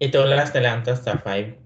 Ito last na lang to sa 5.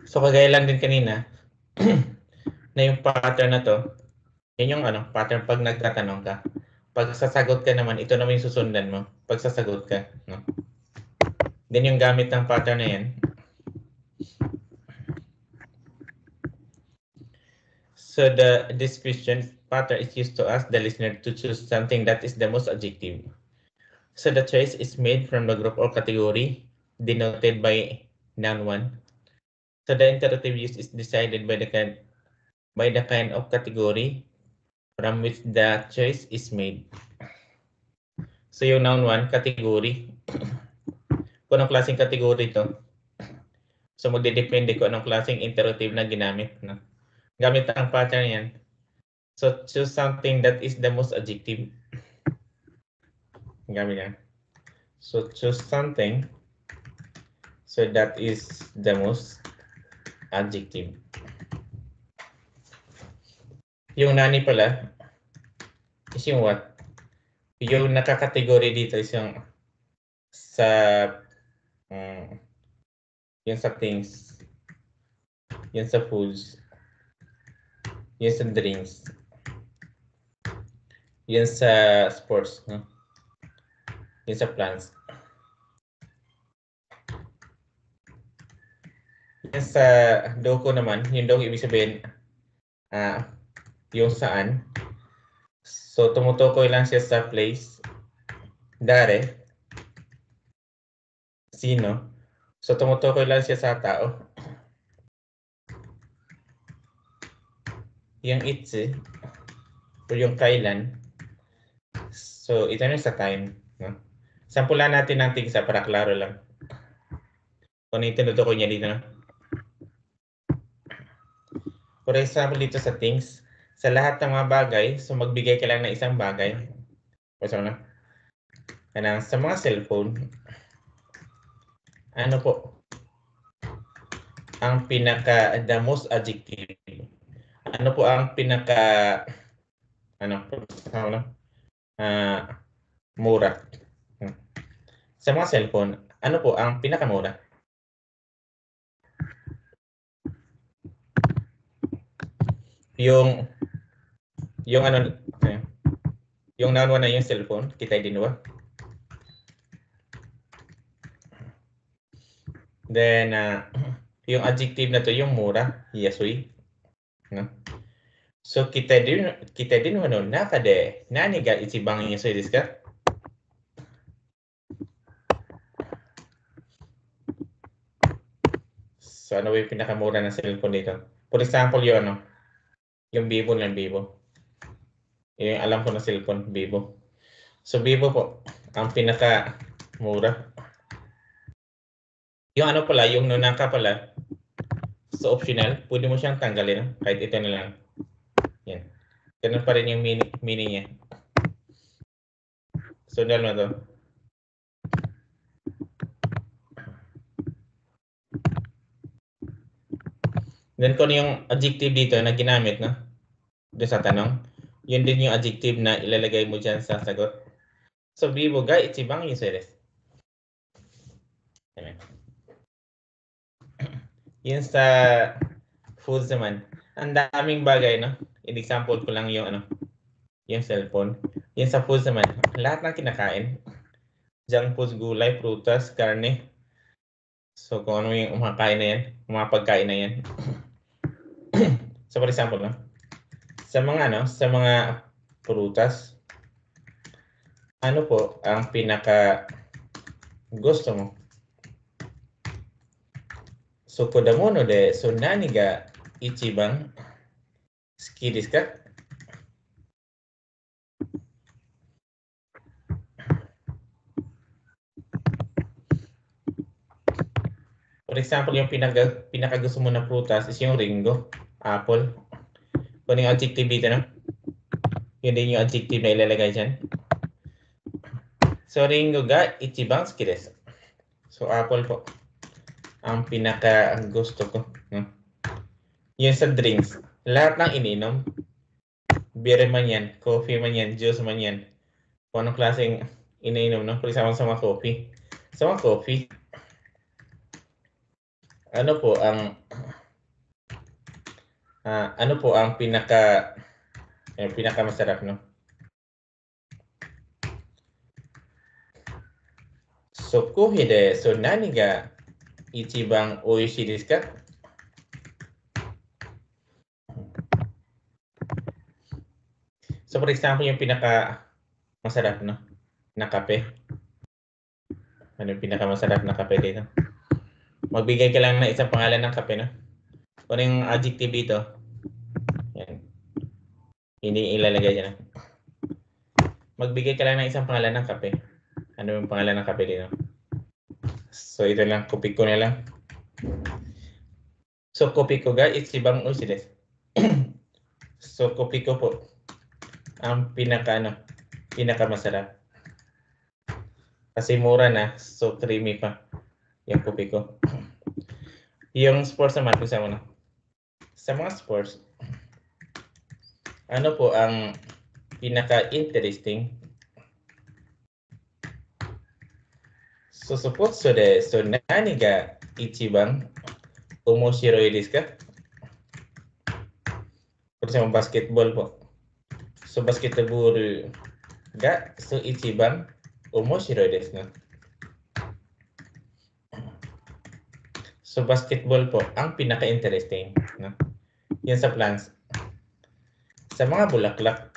So kagaya lang din kanina na yung pattern na to, yun yung pattern pag nagtatanong ka. Pag sasagot ka naman, ito naman yung susundan mo. Pag sasagot ka, no? Then yung gamit ng pattern na yan. So this question pattern is used to ask the listener to choose something that is the most adjective. So the choice is made from the group or category denoted by noun 1. So the interrogative use is decided by the kind of category from which the choice is made. So yung noun 1, category. Kung anong klaseng category ito. So magdedepende kung anong klaseng interrogative na ginamit. No? Gamit ang pattern yan. So choose something that is the most adjective. Gamit yan. So choose something so that is the most adjective. Yung nani pala is yung what? Yung nakakategory dito is yung sa yung sa things, yung sa foods, yung sa drinks, yung sa sports, no? Yung sa plants. Yung sa doko naman, yung doko ibig sabihin yung saan. So tumutukoy lang siya sa place, dare, sino. So tumutukoy lang siya sa tao. Yung itse, o yung kailan. So ito na sa time. No? Sampulan natin ng tigsa para klaro lang. Kung ano yung tinutukoy niya dito. No? For example, dito sa things, sa lahat ng mga bagay, so magbigay ka lang ng isang bagay. So, na? Kanang sa mga cellphone, ano po ang pinaka the most adjective? Ano po ang pinaka mura? Sa mga cellphone, ano po ang pinakamura? Yung yung noun 1 na yung cellphone, kita din ba? Then yung adjective na to yung mura, yasui. No? So kita din ano naka de nani ga ichibang yasui desu ka? So ano yung pinakamura ng cellphone dito? For example, yung Vivo ng Vivo. Yung alam ko na cellphone, Vivo. So Vivo po, ang pinaka mura. Yung pala, yung nunaka pala, so optional, pwede mo siyang tanggalin. Kahit ito na lang. Yan. Ganun pa rin yung meaning niya. So dahil to. Then kung yung adjective dito na ginamit, no? Doon sa tanong, yun din yung adjective na ilalagay mo dyan sa sagot. So Vivo ga ichibang yusui desu. Yun sa foods naman, ang daming bagay, no? In-example ko lang yung yung cellphone. Yun sa foods naman, lahat ng kinakain. Junk foods, gulay, prutas, karne. So kung ano yung kumakain na yan, mga pagkain na yan. So for example, no? Sa mga prutas, ano po ang pinaka gusto mo? So kodamono de so nani ga ichiban suki desu ka? For example, yung pinaka gusto mo na prutas is yung ringo, apple. Kung yung adjective dito, no? Yun din yung adjective na ilalagay dyan. So, ringo ga ichiban suki desu. So, apple po ang pinaka gusto ko. No? Yun sa drinks. Lahat ng ininom, beer man yan, coffee man yan, juice man yan. Kung anong klaseng iniinom, no? For example, sa mga coffee. Sa mga coffee, ano po ang pinaka masarap, no? So, coffee de, so nani ga ichiban oishii desu ka? So, for example, yung pinaka masarap, no? Na kape. Ano yung pinaka masarap na kape dito? Magbigay ka lang ng isang pangalan ng kape, no? Kung yung adjective dito, yan. Hindi ilalagay dyan. Magbigay ka lang ng isang pangalan ng kape. Ano yung pangalan ng kape dito? So, ito lang. Kopi ko na lang. So, kopi ko ga ichibang oishii desu. So, kopi ko po ang pinaka masarap. Kasi mura na. So, creamy pa yung kopi ko. Yung sports naman, kung mo na. Sa mga sports, ano po ang pinaka-interesting? So, supposo de, so nani ga ichiban omoshiroi desu ka? For example, basketball po. So, basketball ga, so ichiban omoshiroi desu na. So, basketball po ang pinaka-interesting. No? Yan sa plants. Sa mga bulaklak.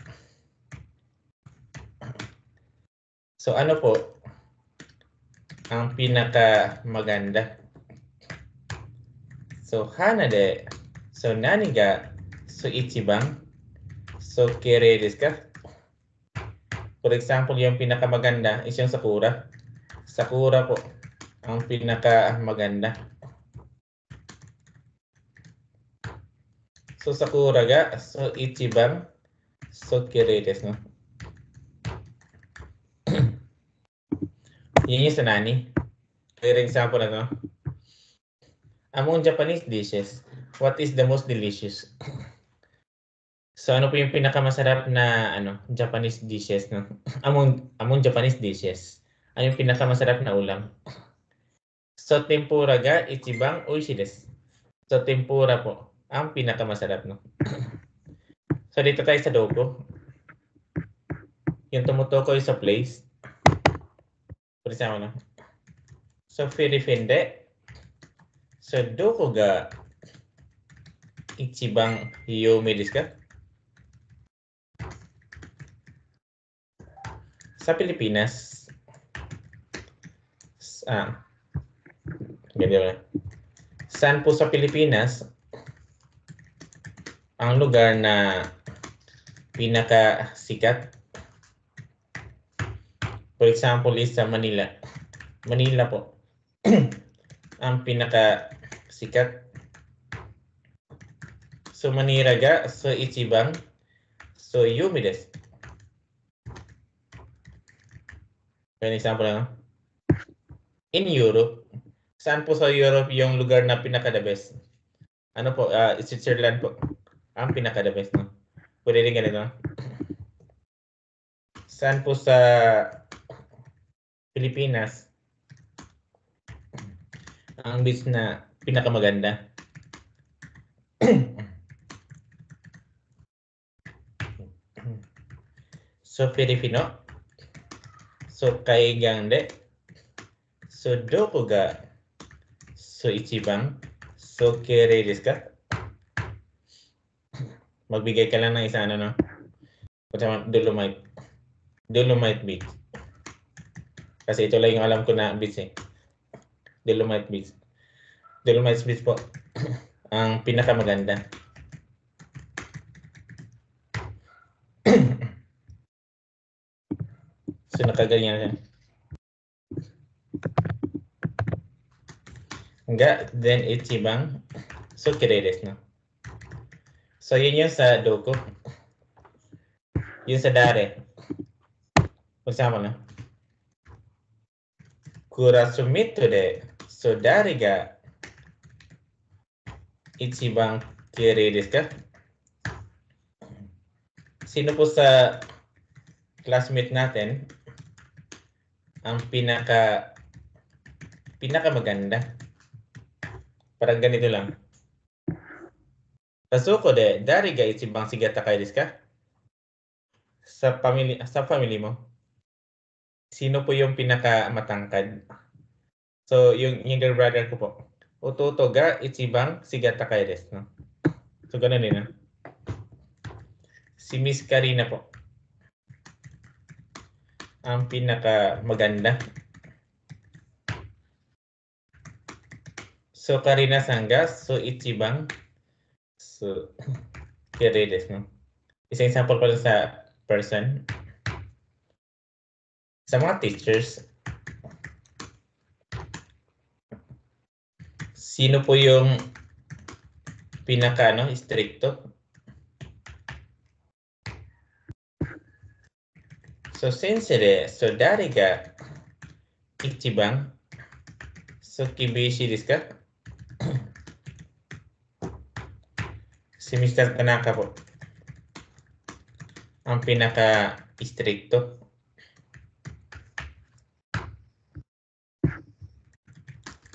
So, ano po ang pinaka-maganda? So, hana de, so nani ga, so ichiban, so kirei desu ka? For example, yung pinaka-maganda is yung sakura. Sakura po ang pinaka-maganda. So, sakura ga, so ichiban, so kirei desu, no? Yun yung sa nani. For example, among Japanese dishes, what is the most delicious? So, ano po yung pinakamasarap na Japanese dishes, no? Among Japanese dishes, ano yung pinakamasarap na ulam? So, tempura ga ichibang oishii desu. So, tempura po ang pinakamasarap, no? So, dito tayo sa doko. Yung tumutukoy sa place. For example, no? So, Philippine de. So, doko ga ichibang yomi desu ka? Sa Pilipinas, ganyan na. Saan po sa Pilipinas ang lugar na pinakasikat? For example, is sa Manila. Manila po ang pinakasikat. So, Manila ga, so ichibang, so yomi desu. An example lang. In Europe, saan po sa Europe yung lugar na pinaka-the best? Ano po? Switzerland po. Ang pinaka-the best, no? Pwede rin ganito. Saan po sa Pilipinas ang beach na pinakamaganda? So Filipino. So kaigang de. So doko ga so ichiban so kirei desu ka? Magbigay ka lang ng isa ano no. Dolomite. Dolomite beach. Kasi ito lang yung alam ko na beach eh. Dolomite beach. Dolomite beach po. Ang pinakamaganda. So nakaganyan siya. Nga, then ichiban. So kirei desu no. So yun yung sa doko. Yun sa dare. Kasama na. Kurasumito de. So dare ga ichiban kirei desu ka? Sino po sa classmate natin ang pinakamaganda? Parang ganito lang. Tasuko de, dari ga ichiban sigatakai desu ka? Sa family mo, sino po yung pinakamatangkad? So, yung younger brother ko po. Ototo ga ichiban sigatakai desu, no? So, ganun din, no? Si Miss Karina po ang pinakamaganda. So, Karina Sanga, so ichiban, so kirei desu, no? Isang example pa sa person. Sa mga teachers, sino po yung stricto? So, sensei de, so dari ga ichiban, so kibishi desu ka? Si Mr. Tanaka po ang pinaka-stricto.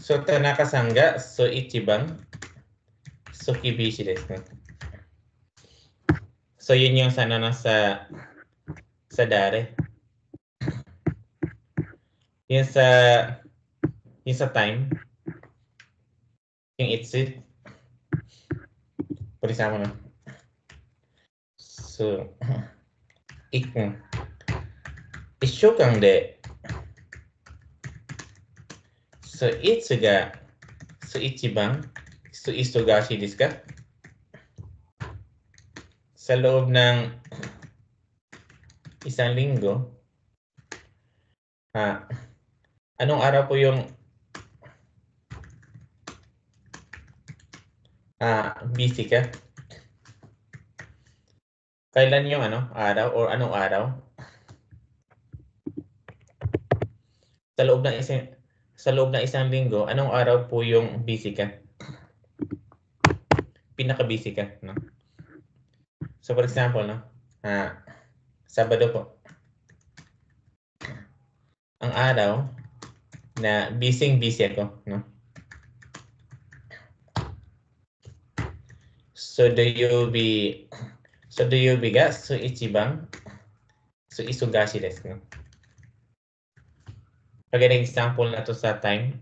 So, Tanaka-san ga so ichiban, so kibishi desu. So, yun yung sana na sa dare. Yung sa time, yung itsu. Pulisama na. So, ishokan de, so itsu ga so ichiban, so isogashi desu ka? Sa loob ng isang linggo, anong araw po yung busy ka? Kailan yung araw or anong araw? Sa loob ng isang linggo, anong araw po yung busy ka? Pinaka-busy ka, no? So for example, no? Sabado po. Ang araw na busy ako, no? So do you ga so ichiban so isogashi desu, no? Pag example na to sa time.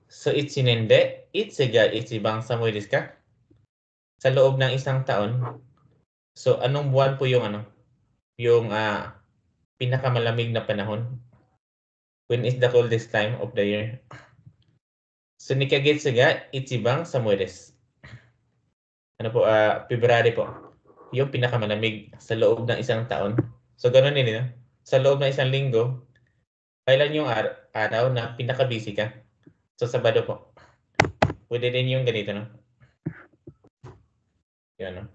So ichinen de itsu ga ichiban samui desu ka? Sa loob ng isang taon. So anong buwan po yung yung pinakamalamig na panahon? When is the coldest time of the year? So nikagetsu ga ichiban samui desu. February po. Yung pinakamalamig sa loob ng isang taon. So ganun din, no? Sa loob ng isang linggo, kailan yung araw na pinaka-busy ka? So Sabado po. Pwede din yung ganito, no? Yun, no?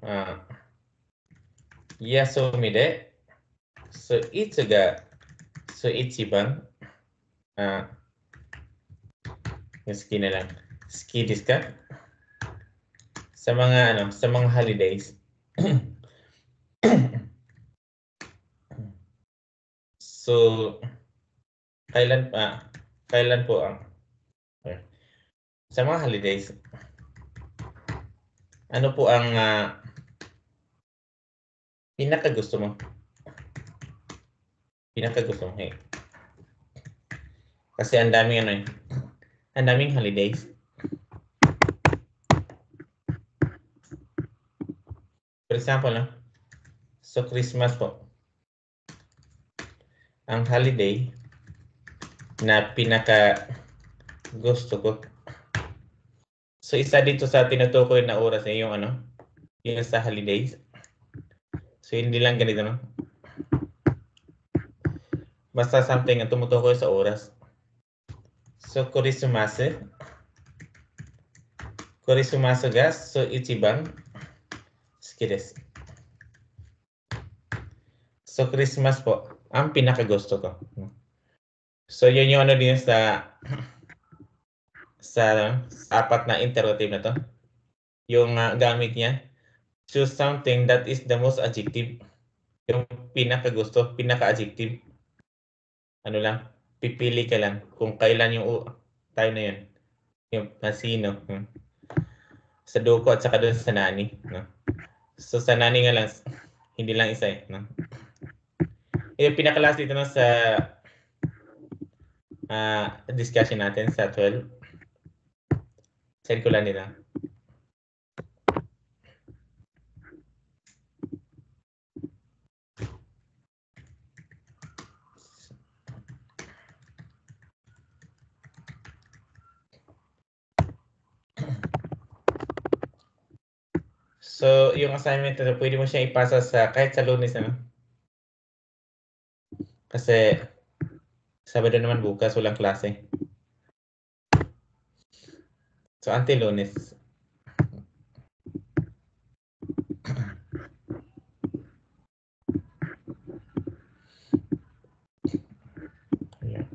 Yasumi de, so itsu ga so ichiban, yung ski na lang. Ski desu ka? Sa mga holidays. So kailan po sa mga holidays, Ano po ang pinakagusto mo? Pinakagusto mo. Hey. Kasi ang daming ano eh. Ang daming holidays. For example, no? So Christmas po. Ang holiday na pinaka gusto ko. So isa dito sa tinutukoy na oras ay yung ano, yung sa holidays. So hindi lang ganito, no? Basta something ang tumutukoy sa oras. So Christmas. Christmas ga so ichiban suki desu. So Christmas po ang pinakagusto ko. So yun yung ano din sa apat na interrogative na to. Yung gamit niya, choose something that is the most adjective. Yung pinakagusto, pinaka-adjective. Ano lang, pipili ka lang kung kailan yung time na yun. Yung pasino. Sa duko at saka doon sa nani. No? So sa nani nga lang, hindi lang isa eh. No? Yung pinaka-last dito no, sa discussion natin sa 12. Send ko lang nila. So, yung assignment na pwede mo siyang ipasa sa kahit sa Lunes ano. Kasi Sabado naman bukas walang klase. So, until Lunes. Yeah.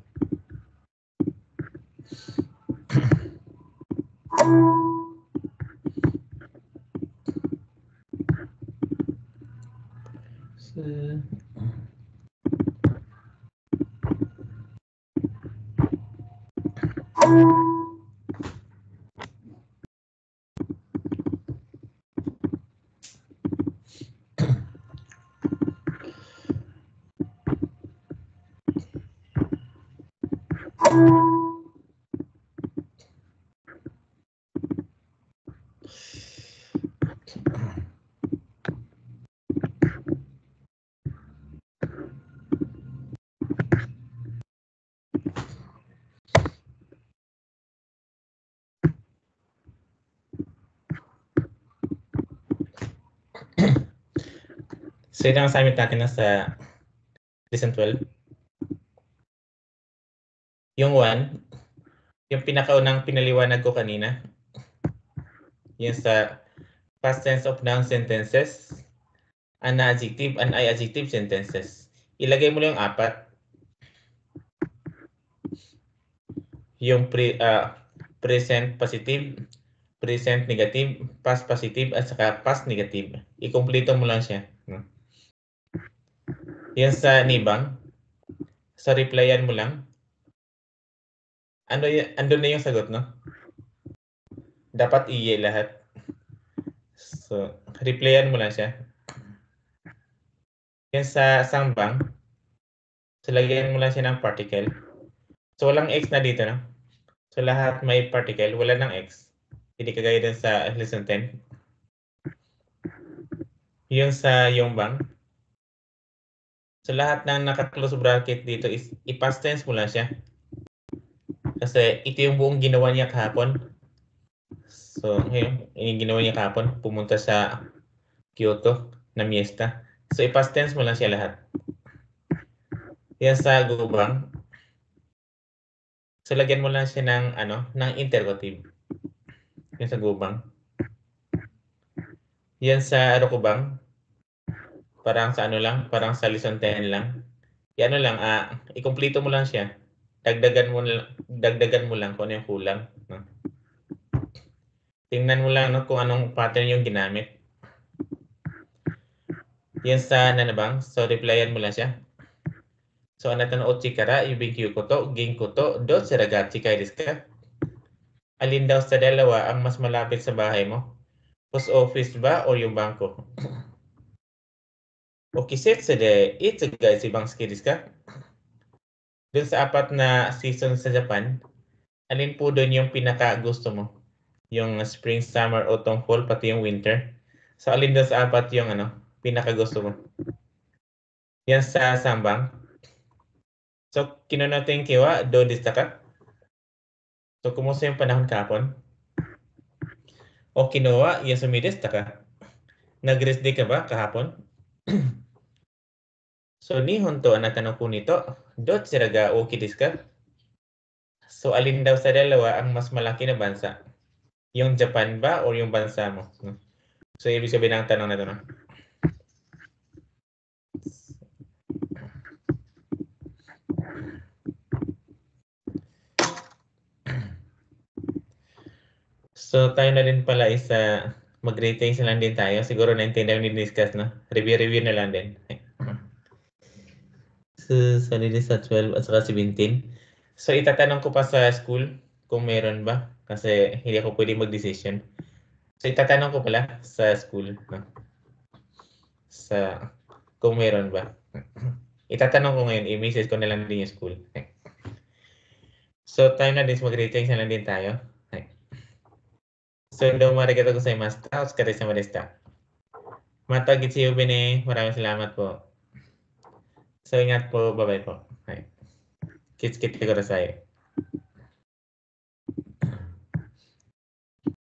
So, yun ang assignment natin na sa lesson 12. Yung 1, yung pinakaunang pinaliwanag ko kanina. Yung sa past tense of noun sentences, adjective and adjective sentences. Ilagay mo lang yung 4. Yung present positive, present negative, past positive, at saka past negative. Ikumpleto mo lang siya. No? Yan sa nibang, sa replyan mo lang. Andun na yung sagot, no? Dapat iye lahat. So, replyan mo lang siya. Yan sa sangbang, so lagyan mo lang siya ng particle. So, walang X na dito, no? So, lahat may particle, wala ng X. Hindi kagaya dun sa lesson 10. Yung sa Yongbang, so lahat ng naka-close bracket dito is i-past tense mo lang siya. Kasi ito yung buong ginawa niya kahapon. So, ngayon, yung ginawa niya kahapon, pumunta sa Kyoto na miesta. So, i-past tense mo lang siya lahat. Yan sa Gubang. So, lagyan mo lang siya ng, ng interrogative. Yan sa Gubang. Yan sa Rokubang. Parang sa parang sa lesson 10 lang. Yan lang, i-complete mo lang siya. Dagdagan mo lang kung ano yung kulang. No? Tingnan mo lang no, kung anong pattern yung ginamit. Yan sa nanabang, so replyan mo lang siya. So, anata no ochi kara yubingkyu koto, gin koto, dochira ga chikai desu ka? Alin daw sa dalawa ang mas malapit sa bahay mo? Post office ba o yung bangko? O kisetsu de itsu ga ichiban suki desu ka? Dun sa 4 na season sa Japan, alin po dun yung pinaka gusto mo? Yung spring, summer, autumn, fall, pati yung winter. So alin dun sa 4 yung pinaka gusto mo? Yan sa Sambang. So kinonoten kiwa do deshita ka? So kumusta yung panahon kahapon? Okinawa, yasumi deshita ka? Nag-rest day ka ba kahapon? So nihon to anata no kuni to dochira ga oki desu ka? So alin daw sa dalawa ang mas malaki na bansa? Yung Japan ba o yung bansa mo? So ibig sabihin ng tanong na to, no? So tayo na din pala isa mag-ratings na lang din tayo. Siguro naintindihan ni discuss, no? Review na lang din. So nila sa 12 at saka 17. So itatanong ko pa sa school kung meron ba. Kasi hindi ako pwede mag-decision. So itatanong ko pala sa school, no? Sa kung meron ba. Itatanong ko ngayon, i-message ko na lang din yung school. So time na din mag-ratings na lang din tayo. So do mo arigatou gozaimasu. O tsukaresama deshita. Mata gitsuyo ne. Maraming salamat po. So ingat po. Bye-bye po. Kitsukete kudasai.